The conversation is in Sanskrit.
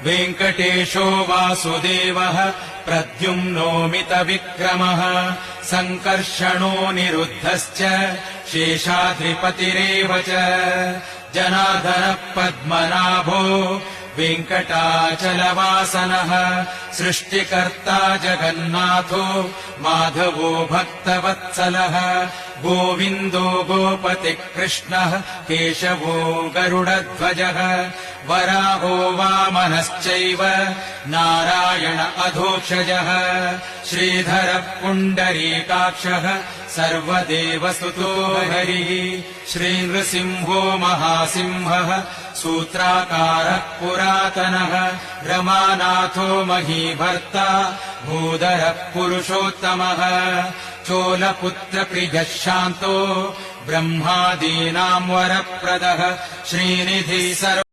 वेङ्कटेशो वासुदेवः प्रद्युम्नोमितविक्रमः सङ्कर्षणो निरुद्धश्च शेषाद्रिपतिरेव च जनार्दनः पद्मनाभो वेङ्कटाचलवासनः सृष्टिकर्ता जगन्नाथो माधवो भक्तवत्सलः गोविन्दो गोपतिः कृष्णः केशवो गरुडध्वजः वराहो वामनश्चैव नारायण अधोक्षजः श्रीधरः पुण्डरीकाक्षः सर्वदेवसुतो हरिः श्रीनृसिंहो महासिंहः सूत्राकारः पुरातनः रमानाथो महीभर्ता भूधरः पुरुषोत्तमः चोलपुत्रप्रियः शान्तो ब्रह्मादीनां वरप्रदः श्रीनिधिः सर्व